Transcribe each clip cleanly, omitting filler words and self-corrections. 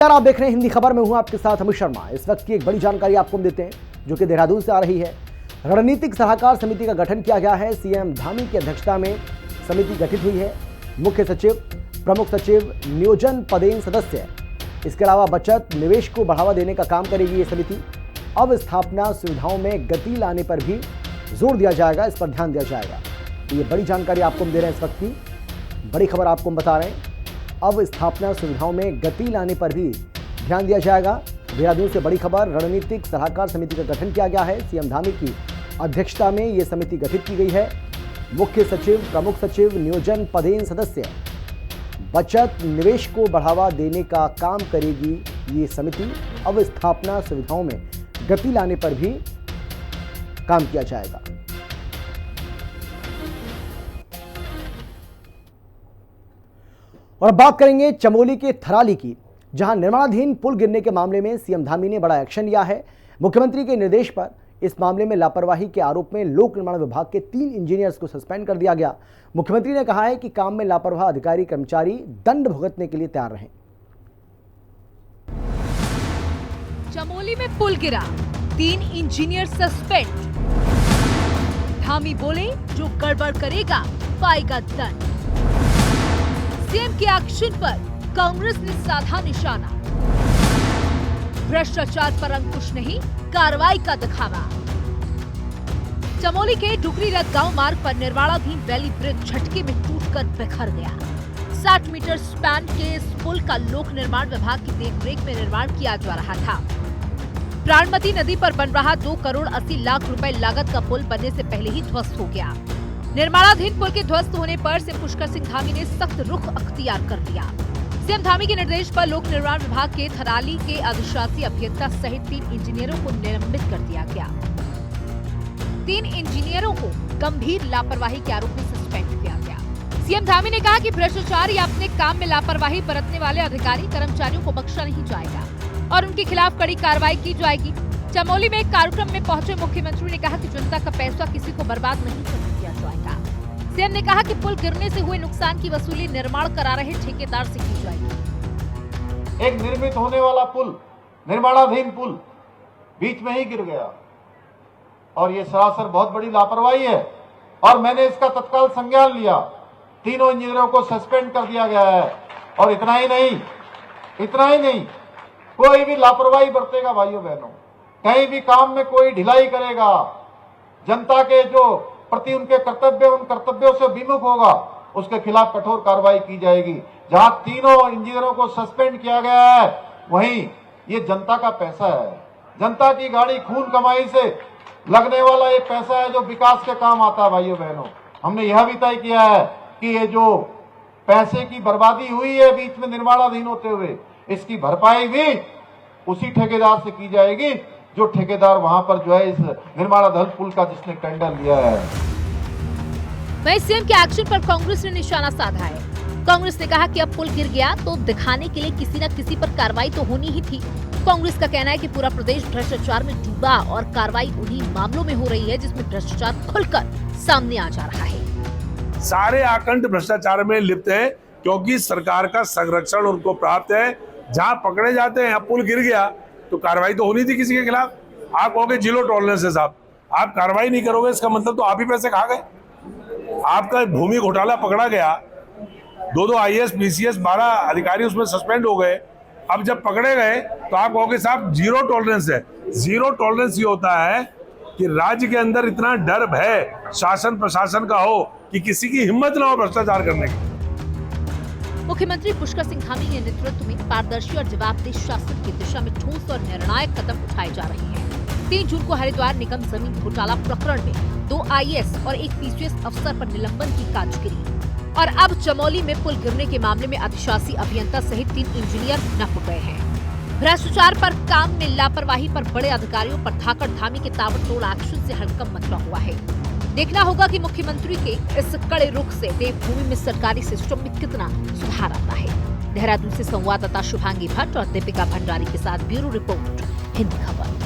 यार आप देख रहे हैं हिंदी खबर में हूं आपके साथ अमित शर्मा। इस वक्त की एक बड़ी जानकारी आपको हम देते हैं जो कि देहरादून से आ रही है। रणनीतिक सलाहकार समिति का गठन किया गया है। सीएम धामी की अध्यक्षता में समिति गठित हुई है। मुख्य सचिव, प्रमुख सचिव, नियोजन पदेन सदस्य, इसके अलावा बचत निवेश को बढ़ावा देने का काम करेगी ये समिति। अवस्थापना सुविधाओं में गति लाने पर भी जोर दिया जाएगा, इस पर ध्यान दिया जाएगा। तो ये बड़ी जानकारी आपको हम दे रहे हैं। इस वक्त की बड़ी खबर आपको हम बता रहे हैं। अवस्थापना सुविधाओं में गति लाने पर भी ध्यान दिया जाएगा। देहरादून से बड़ी खबर, रणनीतिक सलाहकार समिति का गठन किया गया है। सीएम धामी की अध्यक्षता में यह समिति गठित की गई है। मुख्य सचिव, प्रमुख सचिव, नियोजन पदेन सदस्य, बचत निवेश को बढ़ावा देने का काम करेगी ये समिति। अवस्थापना सुविधाओं में गति लाने पर भी काम किया जाएगा। और अब बात करेंगे चमोली के थराली की, जहां निर्माणाधीन पुल गिरने के मामले में सीएम धामी ने बड़ा एक्शन लिया है। मुख्यमंत्री के निर्देश पर इस मामले में लापरवाही के आरोप में लोक निर्माण विभाग के 3 इंजीनियर्स को सस्पेंड कर दिया गया। मुख्यमंत्री ने कहा है कि काम में लापरवाह अधिकारी कर्मचारी दंड भुगतने के लिए तैयार रहें। चमोली में पुल गिरा, 3 इंजीनियर सस्पेंड। धामी बोले जो गड़बड़ करेगा पाएगा दंड। सीएम के एक्शन पर कांग्रेस ने साधा निशाना। भ्रष्टाचार पर अंकुश नहीं, कार्रवाई का दिखावा। चमोली के डुगरीरथ गांव मार्ग पर निर्माणाधीन वैली ब्रिज झटके में टूटकर बिखर गया। 60 मीटर स्पैन के इस पुल का लोक निर्माण विभाग की देखरेख में निर्माण किया जा रहा था। प्राणमती नदी पर बन रहा 2 करोड़ 80 लाख रुपए लागत का पुल बनने से पहले ही ध्वस्त हो गया। निर्माणाधीन पुल के ध्वस्त होने पर सीएम पुष्कर सिंह धामी ने सख्त रुख अख्तियार कर लिया। सीएम धामी के निर्देश पर लोक निर्माण विभाग के थराली के अधिशासी अभियंता सहित 3 इंजीनियरों को निलंबित कर दिया गया। 3 इंजीनियरों को गंभीर लापरवाही के आरोप में सस्पेंड किया गया। सीएम धामी ने कहा कि भ्रष्टाचार या अपने काम में लापरवाही बरतने वाले अधिकारी कर्मचारियों को बख्शा नहीं जाएगा और उनके खिलाफ कड़ी कार्रवाई की जाएगी। चमोली में एक कार्यक्रम में पहुंचे मुख्यमंत्री ने कहा कि जनता का पैसा किसी को बर्बाद नहीं करने दिया जाएगा। सीएम ने कहा कि पुल गिरने से हुए नुकसान की वसूली निर्माण करा रहे ठेकेदार से की जाएगी। एक निर्मित होने वाला पुल, निर्माणाधीन पुल बीच में ही गिर गया और ये सरासर बहुत बड़ी लापरवाही है और मैंने इसका तत्काल संज्ञान लिया। 3 इंजीनियरों को सस्पेंड कर दिया गया है और इतना ही नहीं, कोई भी लापरवाही बरतेगा भाइयों बहनों, कहीं भी काम में कोई ढिलाई करेगा, जनता के जो प्रति उनके कर्तव्य, उन कर्तव्यों से विमुख होगा, उसके खिलाफ कठोर कार्रवाई की जाएगी। जहां 3 इंजीनियरों को सस्पेंड किया गया है, वहीं ये जनता का पैसा है, जनता की गाड़ी खून कमाई से लगने वाला ये पैसा है जो विकास के काम आता है। भाइयों बहनों, हमने यह भी तय किया है कि ये जो पैसे की बर्बादी हुई है बीच में निर्माणाधीन होते हुए, इसकी भरपाई भी उसी ठेकेदार से की जाएगी जो ठेकेदार वहां पर जो है इस निर्माणाधीन पुल का जिसने टेंडर लिया है। वहीं सीएम के एक्शन पर कांग्रेस ने निशाना साधा है। कांग्रेस ने कहा कि अब पुल गिर गया तो दिखाने के लिए किसी न किसी पर कार्रवाई तो होनी ही थी। कांग्रेस का कहना है कि पूरा प्रदेश भ्रष्टाचार में डूबा और कार्रवाई उन्हीं मामलों में हो रही है जिसमें भ्रष्टाचार खुलकर सामने आ जा रहा है। सारे आकंठ भ्रष्टाचार में लिप्त है क्योंकि सरकार का संरक्षण उनको प्राप्त है। जहाँ पकड़े जाते हैं, अब पुल गिर गया तो कार्रवाई तो होनी थी किसी के खिलाफ। आप कहोगे जीरो टॉलरेंस है साहब, आप कार्रवाई नहीं करोगे इसका मतलब तो आप ही पैसे खा गए। आपका भूमि घोटाला पकड़ा गया, 2 IAS, PCS 12 अधिकारी उसमें सस्पेंड हो गए। अब जब पकड़े गए तो आप कहोगे साहब जीरो टॉलरेंस है। जीरो टॉलरेंस ये होता है कि राज्य के अंदर इतना डर भय शासन प्रशासन का हो कि किसी की हिम्मत ना हो भ्रष्टाचार करने की। मुख्यमंत्री पुष्कर सिंह धामी के नेतृत्व में पारदर्शी और जवाबदेह शासन की दिशा में ठोस और निर्णायक कदम उठाए जा रहे हैं। 3 जून को हरिद्वार निगम जमीन घोटाला प्रकरण में 2 IAS और 1 PCS अफसर पर निलंबन की काजगिरी और अब चमोली में पुल गिरने के मामले में अधिशासी अभियंता सहित 3 इंजीनियर नप गए हैं। भ्रष्टाचार पर काम में लापरवाही पर बड़े अधिकारियों पर धाकड़ धामी के ताबड़तोड़ एक्शन से हड़कंप मचा हुआ है। देखना होगा कि मुख्यमंत्री के इस कड़े रुख से देवभूमि में सरकारी सिस्टम में कितना सुधार आता है। देहरादून से संवाददाता शुभांगी भट्ट और दीपिका भंडारी के साथ ब्यूरो रिपोर्ट, हिंदी खबर।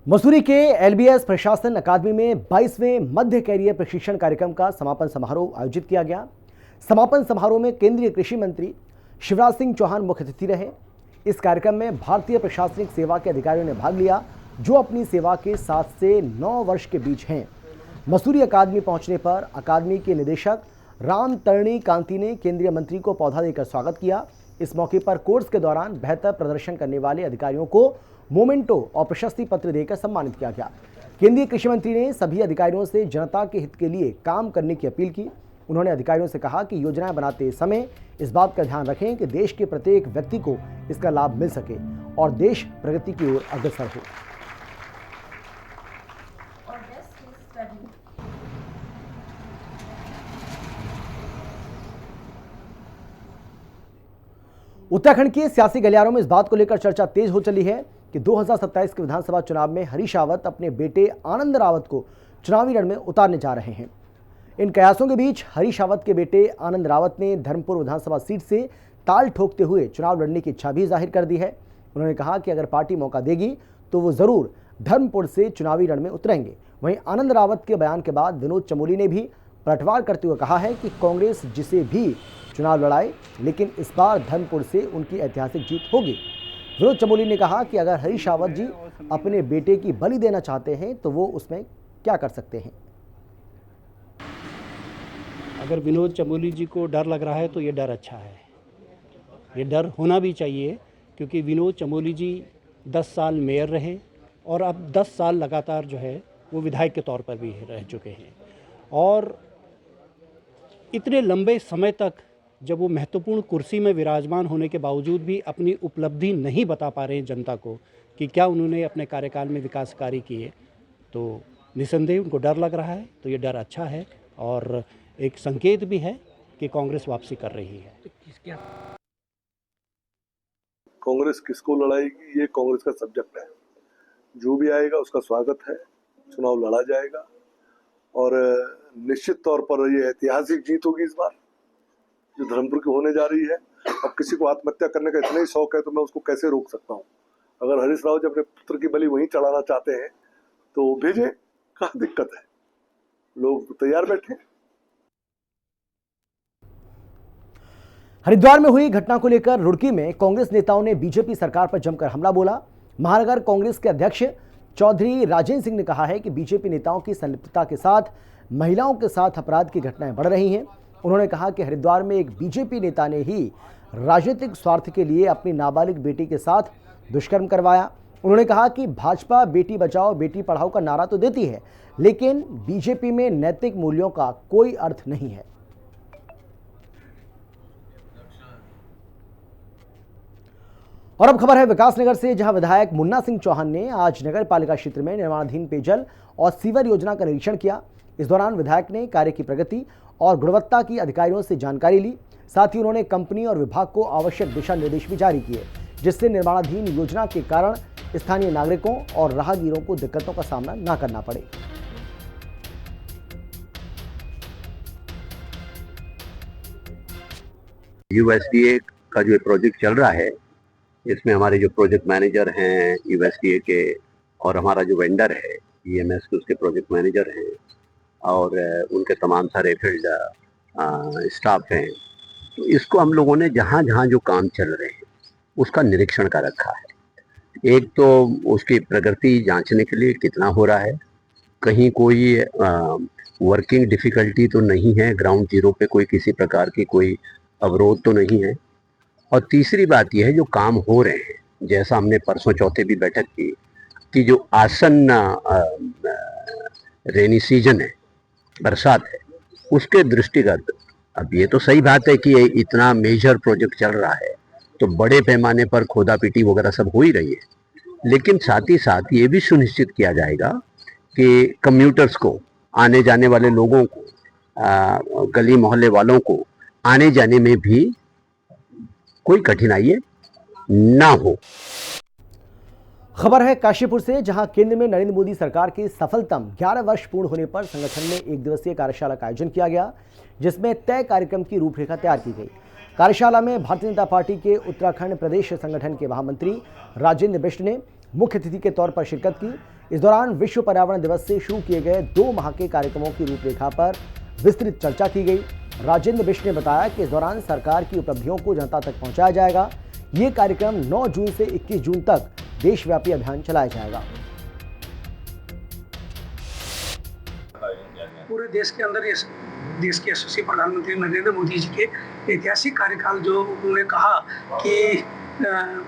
मसूरी के LBS प्रशासन अकादमी में 22वें मध्य कैरियर प्रशिक्षण कार्यक्रम का समापन समारोह आयोजित किया गया। समापन समारोह में केंद्रीय कृषि मंत्री शिवराज सिंह चौहान मुख्य अतिथि रहे। इस कार्यक्रम में भारतीय प्रशासनिक सेवा के अधिकारियों ने भाग लिया, जो अपनी सेवा के 7 से 9 वर्ष के बीच हैं। मसूरी अकादमी पहुंचने पर अकादमी के निदेशक राम तरणी कांति ने केंद्रीय मंत्री को पौधा देकर स्वागत किया। इस मौके पर कोर्स के दौरान बेहतर प्रदर्शन करने वाले अधिकारियों को मोमेंटो और प्रशस्ति पत्र देकर सम्मानित किया गया। केंद्रीय कृषि मंत्री ने सभी अधिकारियों से जनता के हित के लिए काम करने की अपील की। उन्होंने अधिकारियों से कहा कि योजनाएं बनाते समय इस बात का ध्यान रखें कि देश के प्रत्येक व्यक्ति को इसका लाभ मिल सके और देश प्रगति की ओर अग्रसर हो। उत्तराखंड के सियासी गलियारों में इस बात को लेकर चर्चा तेज हो चली है कि 2027 के विधानसभा चुनाव में हरीश रावत अपने बेटे आनंद रावत को चुनावी रण में उतारने जा रहे हैं। इन कयासों के बीच हरीश रावत के बेटे आनंद रावत ने धर्मपुर विधानसभा सीट से ताल ठोकते हुए चुनाव लड़ने की इच्छा भी जाहिर कर दी है। उन्होंने कहा कि अगर पार्टी मौका देगी तो वो जरूर धर्मपुर से चुनावी रण में उतरेंगे। वहीं आनंद रावत के बयान के बाद विनोद चमोली ने भी पलटवार करते हुए कहा है कि कांग्रेस जिसे भी चुनाव लड़ाए, लेकिन इस बार धर्मपुर से उनकी ऐतिहासिक जीत होगी। विनोद चमोली ने कहा कि अगर हरीश रावत जी अपने बेटे की बलि देना चाहते हैं तो वो उसमें क्या कर सकते हैं। अगर विनोद चमोली जी को डर लग रहा है तो ये डर अच्छा है, ये डर होना भी चाहिए, क्योंकि विनोद चमोली जी 10 साल मेयर रहे और अब 10 साल लगातार जो है वो विधायक के तौर पर भी रह चुके हैं। और इतने लंबे समय तक जब वो महत्वपूर्ण कुर्सी में विराजमान होने के बावजूद भी अपनी उपलब्धि नहीं बता पा रहे हैं जनता को कि क्या उन्होंने अपने कार्यकाल में विकास कार्य किए, तो निसंदेह उनको डर लग रहा है। तो ये डर अच्छा है और एक संकेत भी है कि कांग्रेस वापसी कर रही है। कांग्रेस किसको लड़ाएगी ये कांग्रेस का सब्जेक्ट है। जो भी आएगा उसका स्वागत है, चुनाव लड़ा जाएगा और निश्चित तौर पर ये ऐतिहासिक जीत होगी इस बार जो धर्मपुर की होने जा रही है। अब किसी को आत्महत्या करने का इतना ही शौक है तो मैं उसको कैसे रोक सकता हूँ। अगर हरीश रावत जी अपने पुत्र की बलि वहीं चढ़ाना चाहते हैं तो भेजें, कहाँ दिक्कत है, लोग तैयार बैठे। हरिद्वार में हुई घटना को लेकर रुड़की में कांग्रेस नेताओं ने बीजेपी सरकार पर जमकर हमला बोला। महानगर कांग्रेस के अध्यक्ष चौधरी राजेंद्र सिंह ने कहा है कि बीजेपी नेताओं की संलिप्तता के साथ महिलाओं के साथ अपराध की घटनाएं बढ़ रही हैं। उन्होंने कहा कि हरिद्वार में एक बीजेपी नेता ने ही राजनीतिक स्वार्थ के लिए अपनी नाबालिग बेटी के साथ दुष्कर्म करवाया। उन्होंने कहा कि भाजपा बेटी बचाओ बेटी पढ़ाओ का नारा तो देती है, लेकिन बीजेपी में नैतिक मूल्यों का कोई अर्थ नहीं है। और अब खबर है विकासनगर से, जहां विधायक मुन्ना सिंह चौहान ने आज नगर पालिका क्षेत्र में निर्माणाधीन पेयजल और सीवर योजना का निरीक्षण किया। इस दौरान विधायक ने कार्य की प्रगति और गुणवत्ता की अधिकारियों से जानकारी ली। साथ ही उन्होंने कंपनी और विभाग को आवश्यक दिशा निर्देश भी जारी किए, जिससे निर्माणाधीन योजना के कारण स्थानीय नागरिकों और राहगीरों को दिक्कतों का सामना न करना पड़े। यूएसडीए का जो प्रोजेक्ट चल रहा है, इसमें हमारे जो प्रोजेक्ट मैनेजर हैं यूएसडीए के और हमारा जो वेंडर है ईएमएस के उसके प्रोजेक्ट मैनेजर हैं और उनके तमाम सारे फील्ड स्टाफ हैं, तो इसको हम लोगों ने जहाँ जहाँ जो काम चल रहे हैं उसका निरीक्षण कर रखा है। एक तो उसकी प्रगति जांचने के लिए कितना हो रहा है, कहीं कोई वर्किंग डिफ़िकल्टी तो नहीं है, ग्राउंड जीरो पे कोई किसी प्रकार की कोई अवरोध तो नहीं है। और तीसरी बात यह है जो काम हो रहे हैं, जैसा हमने परसों चौथे भी बैठक की कि जो आसन्न रेनी सीजन है, बरसात है, उसके दृष्टिगत अब ये तो सही बात है कि इतना मेजर प्रोजेक्ट चल रहा है तो बड़े पैमाने पर खोदा पीटी वगैरह सब हो ही रही है, लेकिन साथ ही साथ ये भी सुनिश्चित किया जाएगा कि कम्यूटर्स को, आने जाने वाले लोगों को, गली मोहल्ले वालों को आने जाने में भी कोई कठिनाई ना हो। खबर है काशीपुर से, जहां केंद्र में नरेंद्र मोदी सरकार के सफलतम 11 वर्ष पूर्ण होने पर संगठन में एक दिवसीय कार्यशाला का आयोजन किया गया, जिसमें तय कार्यक्रम की रूपरेखा तैयार की गई। कार्यशाला में भारतीय जनता पार्टी के उत्तराखंड प्रदेश संगठन के महामंत्री राजेंद्र बिष्ट ने मुख्य अतिथि के तौर पर शिरकत की। इस दौरान विश्व पर्यावरण दिवस से शुरू किए गए 2 माह के कार्यक्रमों की रूपरेखा पर विस्तृत चर्चा की गई। राजेंद्र बिष्ट ने बताया कि इस दौरान सरकार की उपलब्धियों को जनता तक पहुंचाया जाएगा। ये कार्यक्रम 9 जून से 21 जून तक देशव्यापी अभियान चलाया जाएगा। पूरे देश के अंदर इस देश के यशस्वी प्रधानमंत्री नरेंद्र मोदी जी के ऐतिहासिक कार्यकाल जो उन्होंने कहा कि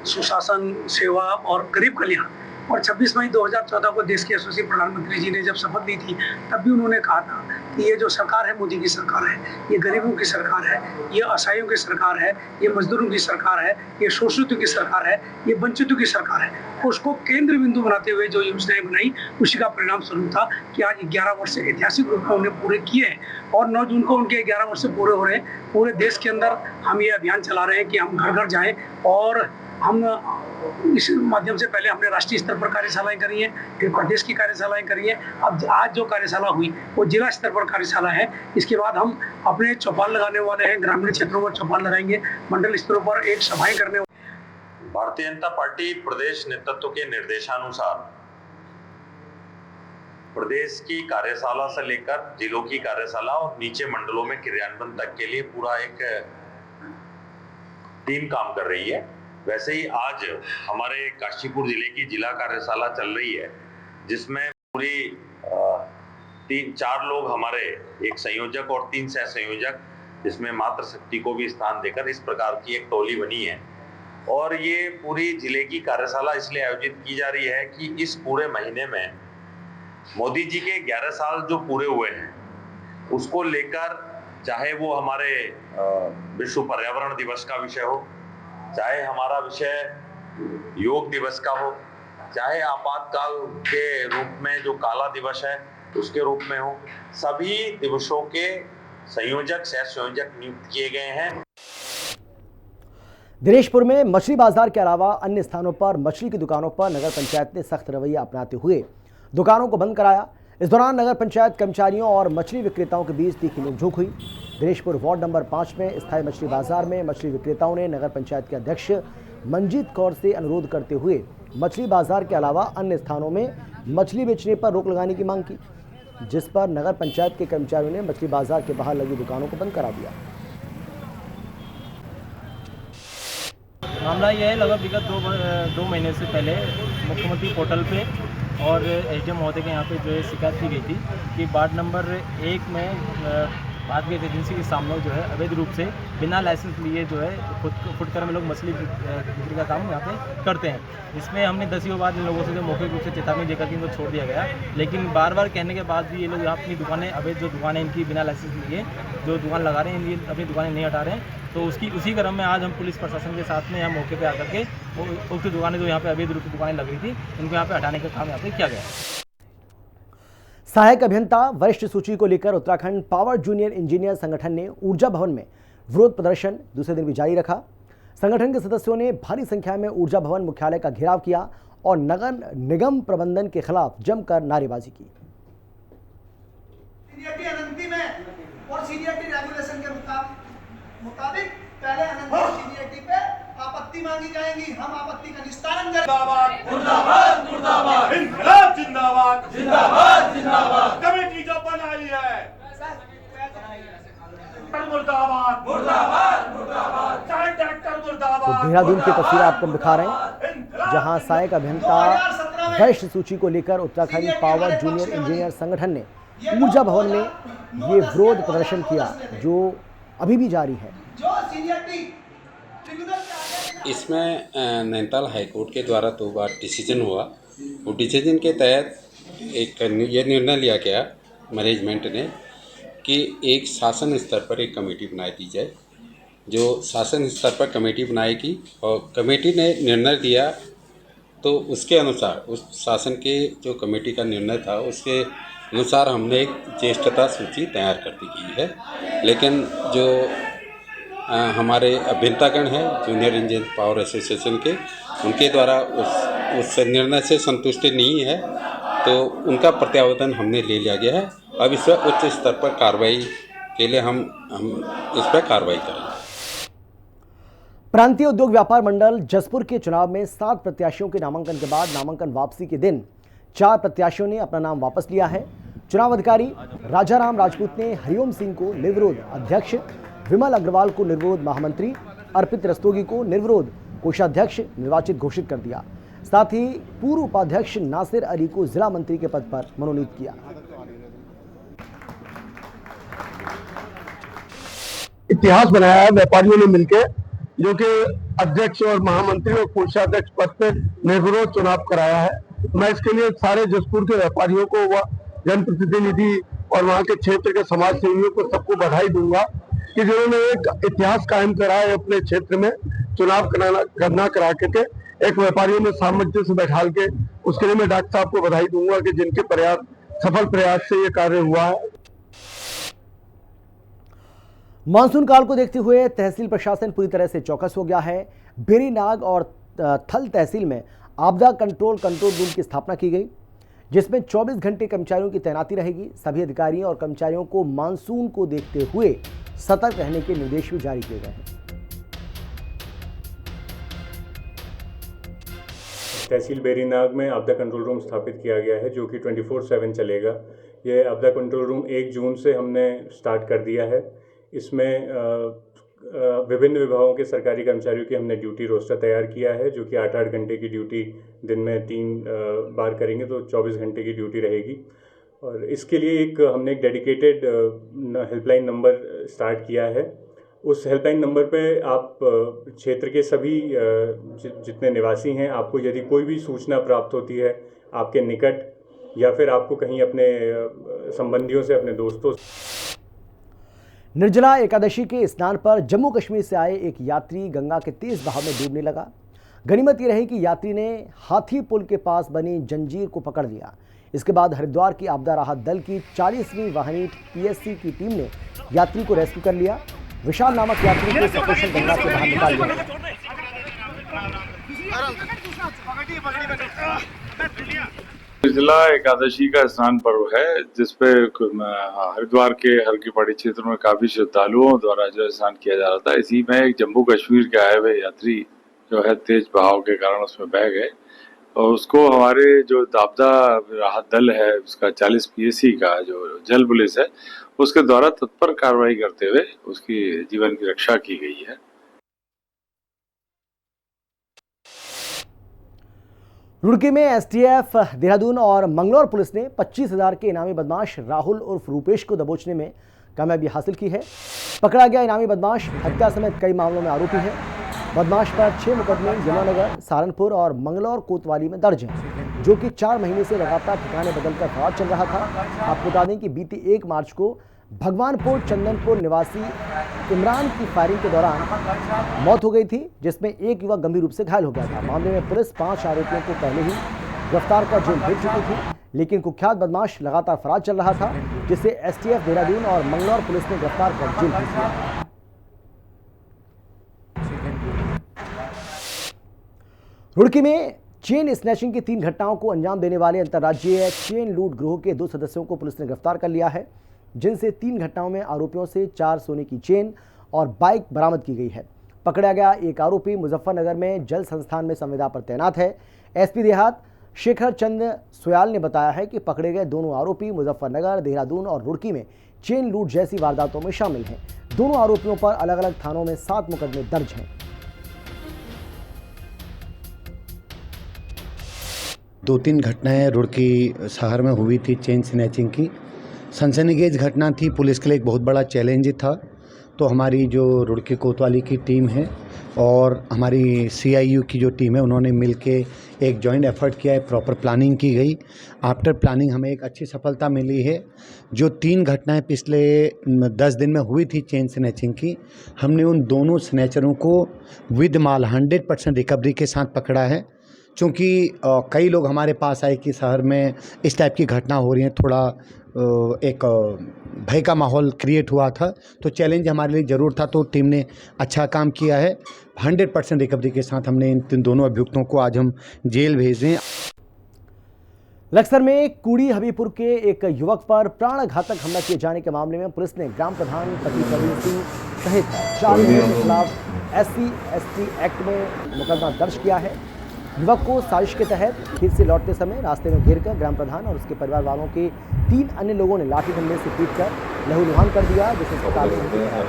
सुशासन, सेवा और गरीब कल्याण, और 26 मई 2014 को देश के यशस्वी प्रधानमंत्री जी ने जब शपथ ली थी तब भी उन्होंने कहा था कि ये जो सरकार है मोदी की सरकार है, ये गरीबों की सरकार है, ये असहायों की सरकार है, ये मजदूरों की सरकार है, ये शोषितों की सरकार है, ये वंचितों की सरकार है। उसको केंद्र बिंदु बनाते हुए जो योजनाएं बनाई उसी का परिणाम स्वरूप था कि आज 11 वर्ष ऐतिहासिक रूप में उन्हें पूरे किए हैं और 9 जून को उनके 11 वर्ष पूरे हो रहे हैं। पूरे देश के अंदर हम ये अभियान चला रहे हैं कि हम घर घर जाएं और हम इस माध्यम से पहले हमने राष्ट्रीय स्तर पर कार्यशालाएं करी हैं, फिर प्रदेश की कार्यशालाएं करी हैं। अब आज जो कार्यशाला हुई वो जिला स्तर पर कार्यशाला है। इसके बाद हम अपने चौपाल लगाने वाले हैं, ग्रामीण क्षेत्रों में चौपाल लगाएंगे, मंडल स्तरों पर एक सभाएं करने। भारतीय जनता पार्टी प्रदेश नेतृत्व के निर्देशानुसार प्रदेश की कार्यशाला से लेकर जिलों की कार्यशाला और नीचे मंडलों में क्रियान्वयन तक के लिए पूरा एक टीम काम कर रही है। वैसे ही आज हमारे काशीपुर जिले की जिला कार्यशाला चल रही है, जिसमें पूरी 3-4 लोग हमारे, एक संयोजक और 3 सह संयोजक, जिसमें मातृशक्ति को भी स्थान देकर इस प्रकार की एक टोली बनी है। और ये पूरी जिले की कार्यशाला इसलिए आयोजित की जा रही है कि इस पूरे महीने में मोदी जी के 11 साल जो पूरे हुए हैं उसको लेकर, चाहे वो हमारे विश्व पर्यावरण दिवस का विषय हो, चाहे हमारा विषय योग दिवस का हो, चाहे आपातकाल के रूप में जो काला दिवस है उसके रूप में हो, सभी दिवसों के संयोजक, सह संयोजक नियुक्त किए गए हैं। दिनेशपुर में मछली बाजार के अलावा अन्य स्थानों पर मछली की दुकानों पर नगर पंचायत ने सख्त रवैया अपनाते हुए दुकानों को बंद कराया। इस दौरान नगर पंचायत कर्मचारियों और मछली विक्रेताओं के बीच तीखी नोकझोंक हुई। दिनेशपुर वार्ड नंबर 5 में स्थायी मछली बाजार में मछली विक्रेताओं ने नगर पंचायत के अध्यक्ष मंजीत कौर से अनुरोध करते हुए मछली बाजार के अलावा अन्य स्थानों में मछली बेचने पर रोक लगाने की मांग की, जिस पर नगर पंचायत के कर्मचारियों ने मछली बाजार के बाहर लगी दुकानों को बंद करा दिया। मामला यह है, लगभग विगत 2 महीने से पहले मुख्यमंत्री पोर्टल पे और एसडीएम महोदय के यहाँ पे जो है शिकायत की गई थी कि वार्ड नंबर 1 में भारत गैस एजेंसी के सामने जो है अवैध रूप से बिना लाइसेंस लिए जो है फुटकर में लोग मछली बिक्री का काम यहाँ पे करते हैं। इसमें हमने 10 बार इन लोगों से जो मौखिक रूप से चेतावनी देकर इनको छोड़ दिया गया, लेकिन बार बार कहने के बाद भी ये लोग यहाँ अपनी दुकानें, अवैध जो दुकानें इनकी बिना लाइसेंस लिए जो दुकान लगा रहे हैं, इनकी अपनी दुकानें नहीं हटा रहे हैं। तो उसी क्रम में आज हम पुलिस प्रशासन के साथ में यहाँ मौके पे आकर के उक्त दुकानें जो यहाँ पे अवैध रूप से दुकानें लग रही थी उनको यहाँ पे हटाने का काम यहाँ पे किया गया। सहायक अभियंता वरिष्ठ सूची को लेकर उत्तराखंड पावर जूनियर इंजीनियर संगठन ने ऊर्जा भवन में विरोध प्रदर्शन दूसरे दिन भी जारी रखा। संगठन के सदस्यों ने भारी संख्या में ऊर्जा भवन मुख्यालय का घेराव किया और नगर निगम प्रबंधन के खिलाफ जमकर नारेबाजी की। और सीनियरिटी रेगुलेशन के मुताबिक पहले अनंत सीनियरिटी पे आपत्ति मांगी जाएगी, हम आपत्ति का निस्तारण करेंगे। मुर्दाबाद मुर्दाबाद, इनकलाब जिंदाबाद जिंदाबाद जिंदाबाद। कमेटी जो बनाई है मुर्दाबाद मुर्दाबाद मुर्दाबाद, चाहे डॉक्टर मुर्दाबाद। तो देहरादून की तस्वीर आपको दिखा रहे हैं, जहां सहायक अभियंता वरिष्ठ सूची को लेकर उत्तराखंड पावर जूनियर इंजीनियर संगठन ने ऊर्जा भवन में ये विरोध प्रदर्शन किया, जो अभी भी जारी है। इसमें नैनीताल हाईकोर्ट के द्वारा 2 बार डिसीजन हुआ। वो डिसीजन के तहत एक ये निर्णय लिया गया मैनेजमेंट ने कि एक शासन स्तर पर एक कमेटी बना दी जाए, जो शासन स्तर पर कमेटी बनाएगी और कमेटी ने निर्णय दिया तो उसके अनुसार, उस शासन के जो कमेटी का निर्णय था उसके अनुसार हमने एक ज्येष्ठता सूची तैयार कर दी गई है। लेकिन जो हमारे अभियंतागण हैं जूनियर इंजीनियर पावर एसोसिएशन के, उनके द्वारा उस निर्णय से संतुष्टि नहीं है, तो उनका प्रत्यावर्तन हमने ले लिया गया है। अब इस पर उच्च स्तर पर कार्रवाई के लिए हम इस पर कार्रवाई करेंगे। प्रांतीय उद्योग व्यापार मंडल जसपुर के चुनाव में 7 प्रत्याशियों के नामांकन के बाद नामांकन वापसी के दिन 4 प्रत्याशियों ने अपना नाम वापस लिया है। चुनाव अधिकारी राजाराम राजपूत ने हरिओम सिंह को निर्विरोध अध्यक्ष, विमल अग्रवाल को निर्विरोध महामंत्री, अर्पित रस्तोगी को निर्विरोध कोषाध्यक्ष निर्वाचित घोषित कर दिया। साथ ही पूर्व उपाध्यक्ष नासिर अली को जिला मंत्री के पद पर मनोनीत किया। इतिहास बनाया है व्यापारियों ने मिलकर, जो कि अध्यक्ष और महामंत्री और कोषाध्यक्ष पद पर निर्विरोध चुनाव कराया है। मैं इसके लिए सारे जसपुर के व्यापारियों को, व जनप्रतिनिधि और वहाँ के क्षेत्र के समाज सेवियों को सबको बधाई दूंगा कि जिन्होंने एक इतिहास कायम करा है अपने क्षेत्र में चुनाव करना करा के एक व्यापारियों में सामंजस्य बैठाल के। उसके लिए मैं डॉक्टर साहब को बधाई दूंगा कि जिनके सफल प्रयास से ये कार्य हुआ है। मानसून काल को देखते हुए तहसील प्रशासन पूरी तरह से चौकस हो गया है। बेरीनाग और थल तहसील में आपदा कंट्रोल रूम की स्थापना की गई, जिसमें 24 घंटे कर्मचारियों की तैनाती रहेगी। सभी अधिकारियों और कर्मचारियों को मानसून को देखते हुए सतर्क रहने के निर्देश भी जारी किए गए हैं। तहसील बेरीनाग में आपदा कंट्रोल रूम स्थापित किया गया है, जो कि 24/7 चलेगा। ये आपदा कंट्रोल रूम 1 जून से हमने स्टार्ट कर दिया है। इसमें विभिन्न विभागों के सरकारी कर्मचारियों की हमने ड्यूटी रोस्टर तैयार किया है, जो कि 8-8 घंटे की ड्यूटी दिन में 3 बार करेंगे, तो 24 घंटे की ड्यूटी रहेगी। और इसके लिए हमने एक डेडिकेटेड हेल्पलाइन नंबर स्टार्ट किया है। उस हेल्पलाइन नंबर पे आप क्षेत्र के सभी जितने निवासी हैं, आपको यदि कोई भी सूचना प्राप्त होती है आपके निकट या फिर आपको कहीं अपने संबंधियों से, अपने दोस्तों। निर्जला एकादशी के स्नान पर जम्मू कश्मीर से आए एक यात्री गंगा के तेज बहाव में डूबने लगा। गनीमत ये रही कि यात्री ने हाथी पुल के पास बनी जंजीर को पकड़ लिया। इसके बाद हरिद्वार की आपदा राहत दल की 40वीं वाहिनी PSC की टीम ने यात्री को रेस्क्यू कर लिया। विशाल नामक यात्री को सकुशल गंगा से बाहर निकाल लिया। निर्जला एकादशी का स्नान पर्व है, जिसपे हरिद्वार के हर की पहाड़ी क्षेत्र में काफी श्रद्धालुओं द्वारा जो स्नान किया जा रहा था। इसी में एक जम्मू कश्मीर के आए हुए यात्री जो है तेज बहाव के कारण उसमें बह गए, और उसको हमारे जो आपदा राहत दल है उसका 40 PSC का जो जल पुलिस है उसके द्वारा तत्पर कार्रवाई करते हुए उसकी जीवन की रक्षा की गई है। रुड़की में STF देहरादून और मंगलौर पुलिस ने 25,000 के इनामी बदमाश राहुल उर्फ रूपेश को दबोचने में कामयाबी हासिल की है। पकड़ा गया इनामी बदमाश हत्या समेत कई मामलों में आरोपी है। बदमाश पर 6 मुकदमे यमुनानगर, सहारनपुर और मंगलौर कोतवाली में दर्ज हैं, जो कि 4 महीने से लगातार ठिकाने बदलकर फरार चल रहा था। आपको बता दें कि बीती 1 मार्च को भगवानपुर चंदनपुर निवासी इमरान की फायरिंग के दौरान मौत हो गई थी, जिसमें एक युवक गंभीर रूप से घायल हो गया था। मामले में पुलिस 5 आरोपियों को पहले ही गिरफ्तार कर जेल भेज चुकी थी, लेकिन कुख्यात बदमाश लगातार फरार चल रहा था, जिसे STF देहरादून और मंगलौर पुलिस ने गिरफ्तार कर जेल भेज दिया। रुड़की में चेन स्नैचिंग की 3 घटनाओं को अंजाम देने वाले अंतर्राज्यीय चेन लूट गिरोह के 2 सदस्यों को पुलिस ने गिरफ्तार कर लिया है, जिनसे 3 घटनाओं में आरोपियों से 4 सोने की चेन और बाइक बरामद की गई है। पकड़ा गया एक आरोपी मुजफ्फरनगर में जल संस्थान में संविदा पर तैनात है। SP देहात शेखर चंद सोयाल ने बताया है कि पकड़े गए दोनों आरोपी मुजफ्फरनगर, देहरादून और रुड़की में चेन लूट जैसी वारदातों में शामिल हैं। दोनों आरोपियों पर अलग अलग थानों में 7 मुकदमे दर्ज हैं। 2-3 घटनाएं रुड़की शहर में हुई थी चेन स्नैचिंग की। सनसनीखेज घटना थी, पुलिस के लिए एक बहुत बड़ा चैलेंज था। तो हमारी जो रुड़की कोतवाली की टीम है और हमारी CIU की जो टीम है, उन्होंने मिलके एक जॉइंट एफर्ट किया है, प्रॉपर प्लानिंग की गई। आफ्टर प्लानिंग हमें एक अच्छी सफलता मिली है। जो 3 घटनाएं पिछले 10 दिन में हुई थी चेन स्नैचिंग की, हमने उन दोनों स्नैचरों को विद माल 100% रिकवरी के साथ पकड़ा है। चूँकि कई लोग हमारे पास आए कि शहर में इस टाइप की घटना हो रही है, थोड़ा एक भय का माहौल क्रिएट हुआ था, तो चैलेंज हमारे लिए ज़रूर था। तो टीम ने अच्छा काम किया है। 100% रिकवरी के साथ हमने इन दोनों अभियुक्तों को आज हम जेल भेज रहे हैं। लक्सर में कूड़ी हबीपुर के एक युवक पर प्राणघातक हमला किए जाने के मामले में पुलिस ने ग्राम प्रधान पति प्रवीण सिंह सहित 4 लोगों के खिलाफ SC/ST एक्ट में मुकदमा दर्ज किया है। युवक को साजिश के तहत खेत से लौटते समय रास्ते में घेरकर ग्राम प्रधान और उसके परिवार वालों के 3 अन्य लोगों ने लाठी डंडे से पीटकर लहूलुहान कर दिया, जिसे अस्पताल में भर्ती कराया।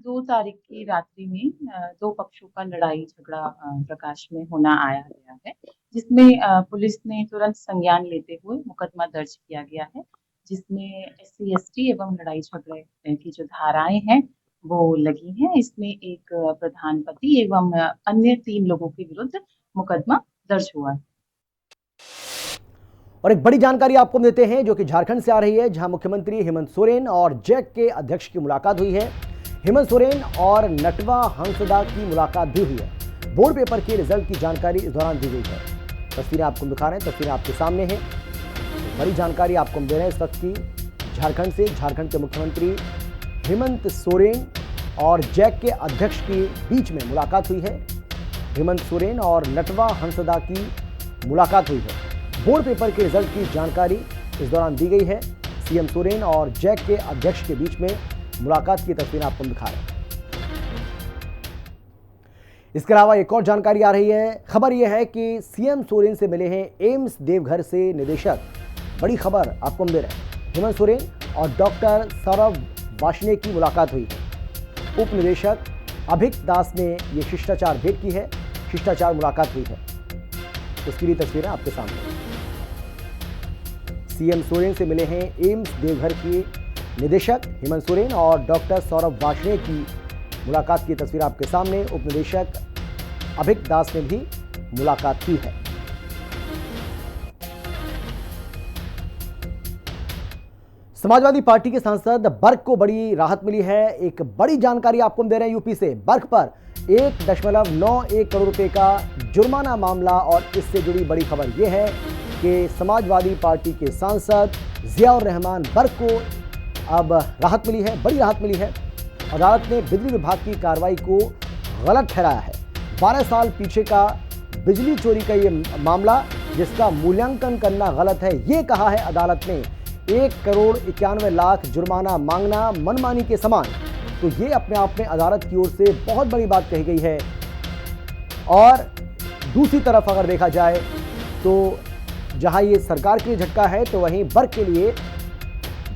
2 तारीख की रात्रि में 2 पक्षों का लड़ाई झगड़ा प्रकाश में होना आया गया है, जिसमें पुलिस ने तुरंत संज्ञान लेते हुए मुकदमा दर्ज किया गया है, जिसमें SC/ST एवं लड़ाई झगड़े की जो धाराएं हैं वो लगी हैं। इसमें एक प्रधान पति एवं अन्य 3 लोगों के विरुद्ध मुकदमा दर्ज हुआ है। और एक बड़ी जानकारी आपको देते हैं जो कि झारखंड से आ रही है, जहां मुख्यमंत्री हेमंत सोरेन और जैक के अध्यक्ष की मुलाकात हुई है। हेमंत सोरेन और नटवा हंसदा की मुलाकात भी हुई है। बोर्ड पेपर के रिजल्ट की जानकारी इस दौरान दी गई है। तस्वीरें आपको दिखा रहे हैं, तस्वीरें आपके सामने हैं। बड़ी जानकारी आपको हम दे रहे हैं इस वक्त की झारखंड से। झारखंड के मुख्यमंत्री हेमंत सोरेन और जैक के अध्यक्ष के बीच में मुलाकात हुई है। हेमंत सोरेन और नटवा हंसदा की मुलाकात हुई है। बोर्ड पेपर के रिजल्ट की जानकारी इस दौरान दी गई है। सीएम सोरेन और जैक के अध्यक्ष के बीच में मुलाकात की तस्वीरें आपको दिखा रहे हैं। इसके अलावा एक और जानकारी आ रही है। खबर यह है कि सीएम सोरेन से मिले हैं एम्स देवघर से निदेशक। बड़ी खबर आपको हम दे रहे हैं। हेमंत सोरेन और डॉक्टर सौरभ वार्ष्णेय की मुलाकात हुई है। उप निदेशक अभिक दास ने यह शिष्टाचार भेंट की है, शिष्टाचार मुलाकात हुई है। उसकी भी तस्वीरें आपके सामने। सीएम सोरेन से मिले हैं एम्स देवघर के निदेशक हेमंत सोरेन और डॉक्टर सौरभ वार्ष्णेय की मुलाकात की तस्वीर आपके सामने। उप निदेशक अभिक दास ने भी मुलाकात की है। समाजवादी पार्टी के सांसद बर्क को बड़ी राहत मिली है। एक बड़ी जानकारी आपको हम दे रहे हैं यूपी से। बर्क पर 1.91 करोड़ रुपए का जुर्माना मामला, और इससे जुड़ी बड़ी खबर यह है कि समाजवादी पार्टी के सांसद जियाउर रहमान बर्क को अब राहत मिली है, बड़ी राहत मिली है। अदालत ने बिजली विभाग की कार्रवाई को गलत ठहराया है। 12 साल पीछे का बिजली चोरी का ये मामला, जिसका मूल्यांकन करना गलत है, ये कहा है अदालत ने। 1,91,00,000 जुर्माना मांगना मनमानी के समान। तो ये अपने आप में अदालत की ओर से बहुत बड़ी बात कही गई है। और दूसरी तरफ अगर देखा जाए तो जहां ये सरकार के लिए झटका है, तो वहीं बर्क के लिए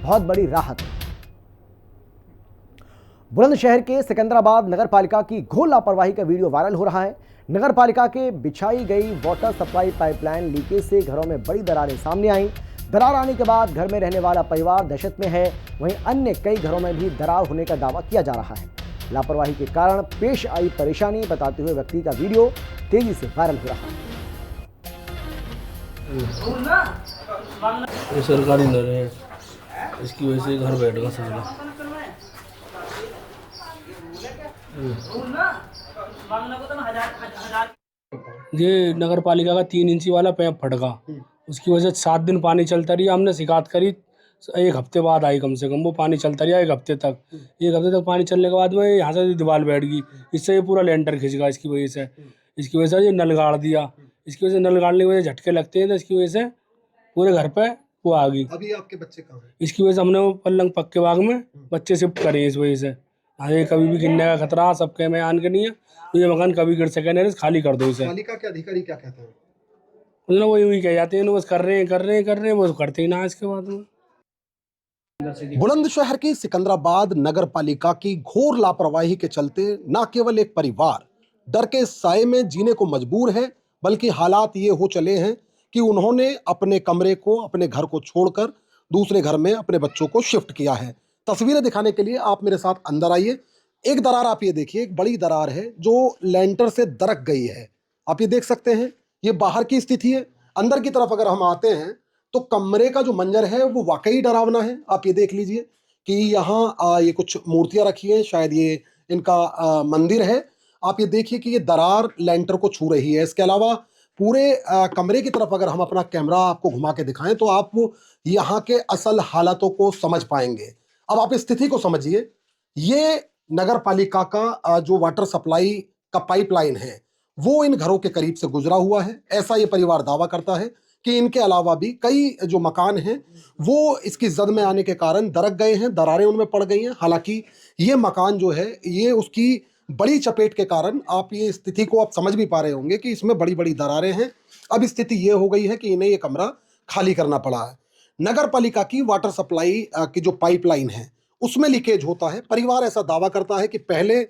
बहुत बड़ी राहत। बुलंदशहर के सिकंदराबाद नगर पालिका की घोर लापरवाही का वीडियो वायरल हो रहा है। नगर पालिका के बिछाई गई वाटर सप्लाई पाइपलाइन लीकेज से घरों में बड़ी दरारें सामने आई। दरार आने के बाद घर में रहने वाला परिवार दहशत में है। वहीं अन्य कई घरों में भी दरार होने का दावा किया जा रहा है। लापरवाही के कारण पेश आई परेशानी बताते हुए व्यक्ति का वीडियो तेजी से वायरल हो रहा है। ये सरकारी नल है, इसकी वजह से घर बैठ गया सारा। ये नगर पालिका का 3 इंची वाला पैप फट गया, उसकी वजह से 7 दिन पानी चलता रही। हमने शिकायत करी, 1 हफ्ते बाद आई कम से कम। वो पानी चलता रहा 1 हफ्ते तक। 1 हफ्ते तक पानी चलने के बाद में यहाँ से दीवार बैठ गई। इससे ये पूरा लेंटर खिंच गया। इसकी वजह से ये नल गाड़ दिया। इसकी वजह से नल गाड़ने की वजह से झटके लगते हैं, तो इसकी वजह से पूरे घर पे वो आ गई। अभी आपके बच्चे कहाँ हैं? इसकी वजह से हमने वो पल्लंग पक्के बाग में बच्चे शिफ्ट करे। इस वजह से आगे कभी भी गिरने का खतरा सबके में आन के नहीं है। तो ये मकान कभी गिर सके नहीं, खाली कर दो इसे। पालिका के अधिकारी क्या कहते हैं? वो यूँ कह जाते हैं, बस कर रहे हैं, वो करते ही ना। इसके बाद में बुलंदशहर की सिकंदराबाद नगर पालिका की घोर लापरवाही के चलते न केवल एक परिवार डर के साए में जीने को मजबूर है, बल्कि हालात ये हो चले हैं कि उन्होंने अपने कमरे को, अपने घर को छोड़कर दूसरे घर में अपने बच्चों को शिफ्ट किया है। तस्वीरें दिखाने के लिए आप मेरे साथ अंदर आइए। एक दरार आप ये देखिए, एक बड़ी दरार है जो लेंटर से दरक गई है। आप ये देख सकते हैं, ये बाहर की स्थिति है। अंदर की तरफ अगर हम आते हैं तो कमरे का जो मंजर है वो वाकई डरावना है। आप ये देख लीजिए कि यहाँ ये कुछ मूर्तियां रखी हैं, शायद ये इनका मंदिर है। आप ये देखिए कि ये दरार लेंटर को छू रही है। इसके अलावा पूरे कमरे की तरफ अगर हम अपना कैमरा आपको घुमा के दिखाएं तो आप यहाँ के असल हालातों को समझ पाएंगे। अब आप स्थिति को समझिए। ये नगर पालिका का जो वाटर सप्लाई का पाइपलाइन है वो इन घरों के करीब से गुजरा हुआ है। ऐसा ये परिवार दावा करता है कि इनके अलावा भी कई जो मकान हैं वो इसकी जद में आने के कारण दरक गए हैं, दरारें उनमें पड़ गई हैं। हालांकि ये मकान जो है ये उसकी बड़ी चपेट के कारण आप ये स्थिति को आप समझ भी पा रहे होंगे कि इसमें बड़ी बड़ी दरारें हैं। अब स्थिति ये हो गई है कि इन्हें ये कमरा खाली करना पड़ा है। नगर पालिका की वाटर सप्लाई की जो पाइपलाइन है उसमें लीकेज होता है। परिवार ऐसा दावा करता है कि पहले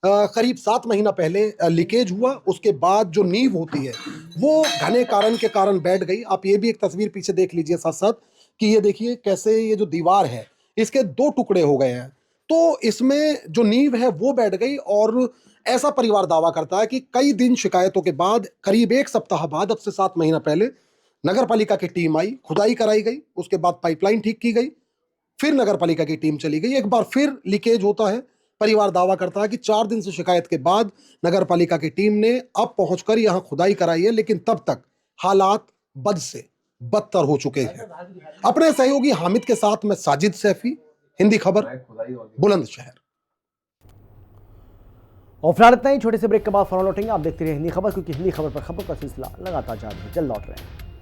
करीब 7 महीना पहले लीकेज हुआ, उसके बाद जो नींव होती है वो घने कारण के कारण बैठ गई। आप ये भी एक तस्वीर पीछे देख लीजिए साथ साथ कि ये देखिए कैसे ये जो दीवार है इसके 2 टुकड़े हो गए हैं। तो इसमें जो नींव है वो बैठ गई और ऐसा परिवार दावा करता है कि कई दिन शिकायतों के बाद करीब 1 सप्ताह बाद, अब से 7 महीना पहले, नगर पालिका की टीम आई, खुदाई कराई गई, उसके बाद पाइपलाइन ठीक की गई, फिर नगर पालिका की टीम चली गई, एक बार फिर लीकेज होता है। परिवार दावा करता है कि 4 दिन से शिकायत के बाद नगर पालिका की टीम ने अब पहुंचकर यहां खुदाई कराई है, लेकिन तब तक हालात बद से बदतर हो चुके हैं। अपने सहयोगी हामिद के साथ मैं साजिद सैफी, हिंदी खबर, बुलंदशहर। और फिलहाल इतना ही। छोटे से ब्रेक के बाद फौरन लौटेंगे। आप देखते रहिए हिंदी खबर, क्योंकि हिंदी खबर पर खबरों का सिलसिला लगातार जारी है। जल्द लौट रहे हैं।